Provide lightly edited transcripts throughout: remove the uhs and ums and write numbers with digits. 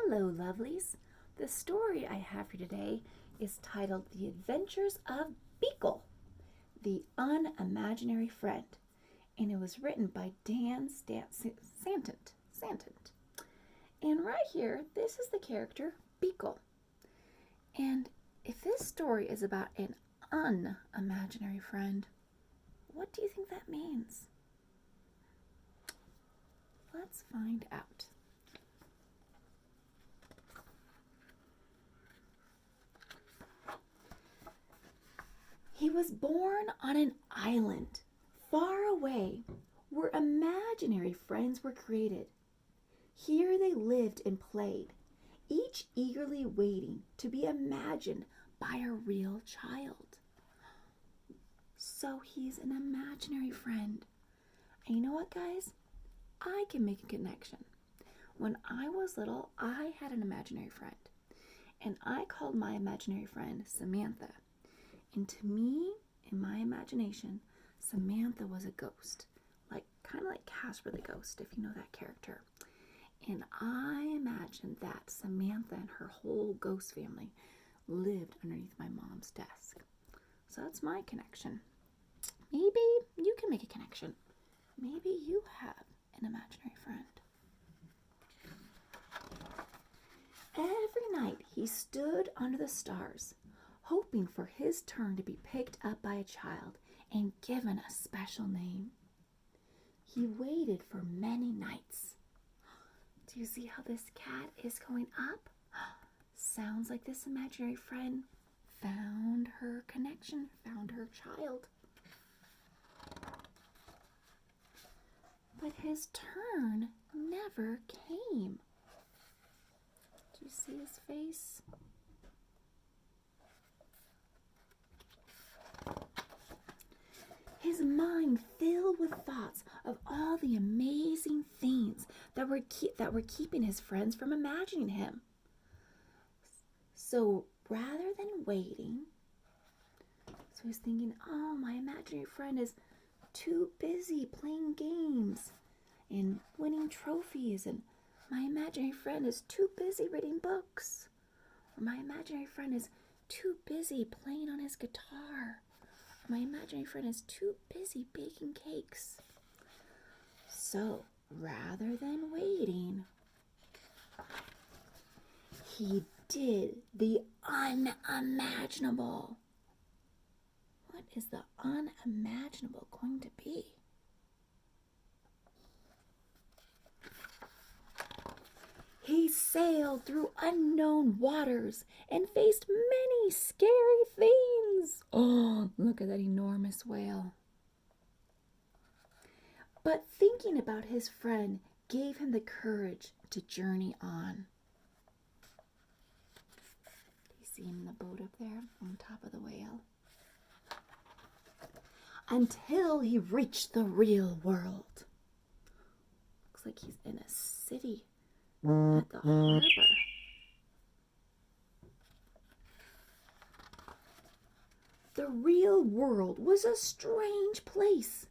Hello, lovelies. The story I have for today is titled The Adventures of Beekle, the Unimaginary Friend, and it was written by Dan Santant. And right here, this is the character Beekle. And if this story is about an unimaginary friend, what do you think that means? Let's find out. He was born on an island far away where imaginary friends were created. Here they lived and played, each eagerly waiting to be imagined by a real child. So he's an imaginary friend. And you know what, guys? I can make a connection. When I was little, I had an imaginary friend, and I called my imaginary friend Samantha. And to me, in my imagination, Samantha was a ghost, kind of like Casper the Ghost, if you know that character. And I imagined that Samantha and her whole ghost family lived underneath my mom's desk. So that's my connection. Maybe you can make a connection. Maybe you have an imaginary friend. Every night he stood under the stars, hoping for his turn to be picked up by a child and given a special name. He waited for many nights. Do you see how this cat is going up? Sounds like this imaginary friend found her connection, found her child. But his turn never came. Do you see his face? His mind filled with thoughts of all the amazing things that were keeping his friends from imagining him. So rather than waiting, he's thinking, oh, my imaginary friend is too busy playing games and winning trophies, and my imaginary friend is too busy reading books, or my imaginary friend is too busy playing on his guitar. My imaginary friend is too busy baking cakes. So, rather than waiting, he did the unimaginable. What is the unimaginable going to be? He sailed through unknown waters and faced many scary things. Oh, look at that enormous whale. But thinking about his friend gave him the courage to journey on. Do you see him in the boat up there on top of the whale? Until he reached the real world. Looks like he's in a city at the harbor. The real world was a strange place.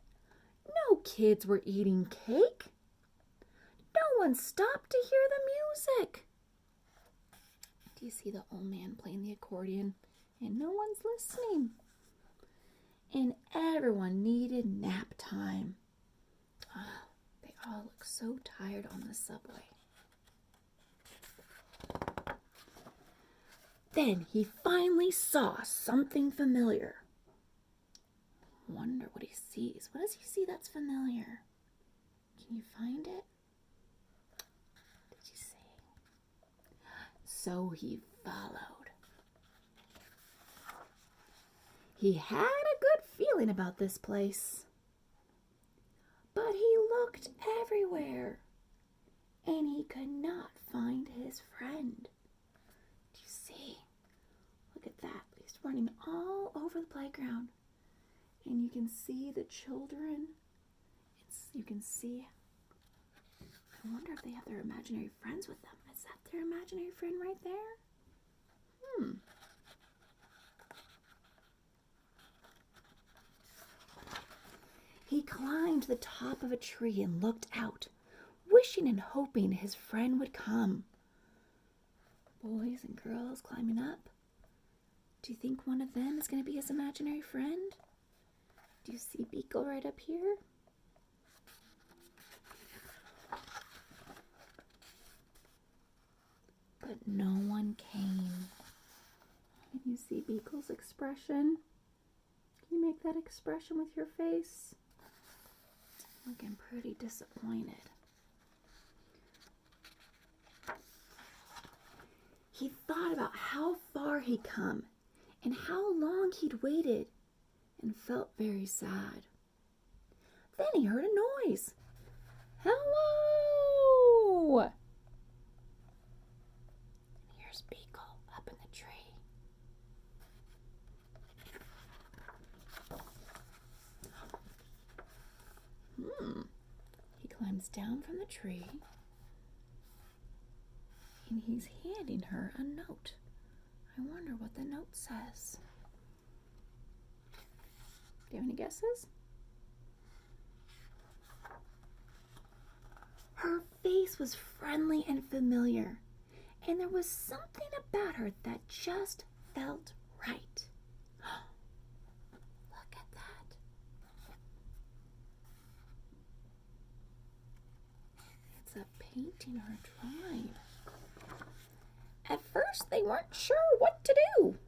No kids were eating cake. No one stopped to hear the music. Do you see the old man playing the accordion? And no one's listening. And everyone needed nap time. Oh, they all look so tired on the subway. Then he finally saw something familiar. Wonder what he sees. What does he see that's familiar? Can you find it? Did you see? So he followed. He had a good feeling about this place. But he looked everywhere, and he could not find his friend. Do you see? Look at that. He's running all over the playground. And you can see the children. You can see. I wonder if they have their imaginary friends with them. Is that their imaginary friend right there? He climbed to the top of a tree and looked out, wishing and hoping his friend would come. boys and girls climbing up. Do you think one of them is going to be his imaginary friend? Do you see Beekle right up here? But no one came. Can you see Beekle's expression? Can you make that expression with your face? Looking pretty disappointed. He thought about how far he'd come and how long he'd waited and felt very sad. Then he heard a noise. Hello! And here's Beekle up in the tree. He climbs down from the tree and he's handing her a note. I wonder what the note says. Do you have any guesses? Her face was friendly and familiar, and there was something about her that just felt right. Look at that. It's a painting or a drawing. At first, they weren't sure what to do.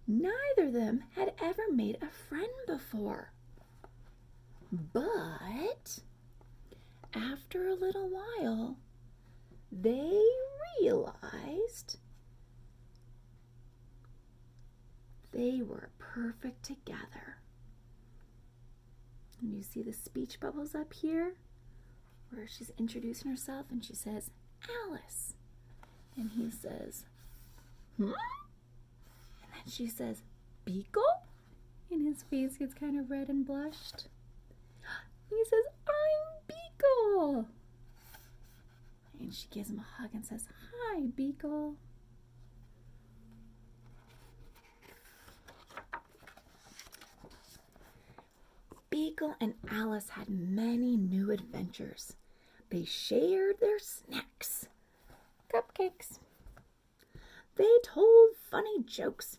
Neither of them had ever made a friend before. But after a little while, they realized they were perfect together. And you see the speech bubbles up here where she's introducing herself and she says, Alice. And he says, And then she says, Beekle? And his face gets kind of red and blushed. He says, I'm Beekle. And she gives him a hug and says, Hi, Beekle. Beekle and Alice had many new adventures. They shared their snacks. Cupcakes. They told funny jokes.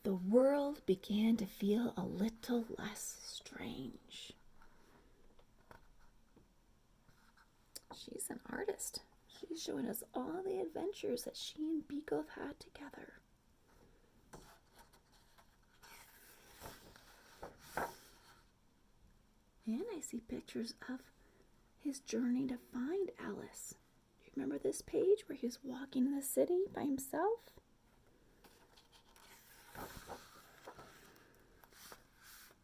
The world began to feel a little less strange. She's an artist. She's showing us all the adventures that she and Beekle have had together. And I see pictures of his journey to find Alice. Do you remember this page where he was walking in the city by himself?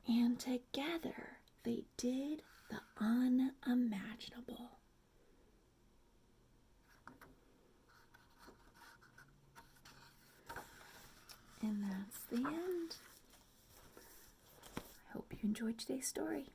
And together they did the unimaginable. And that's the end. I hope you enjoyed today's story.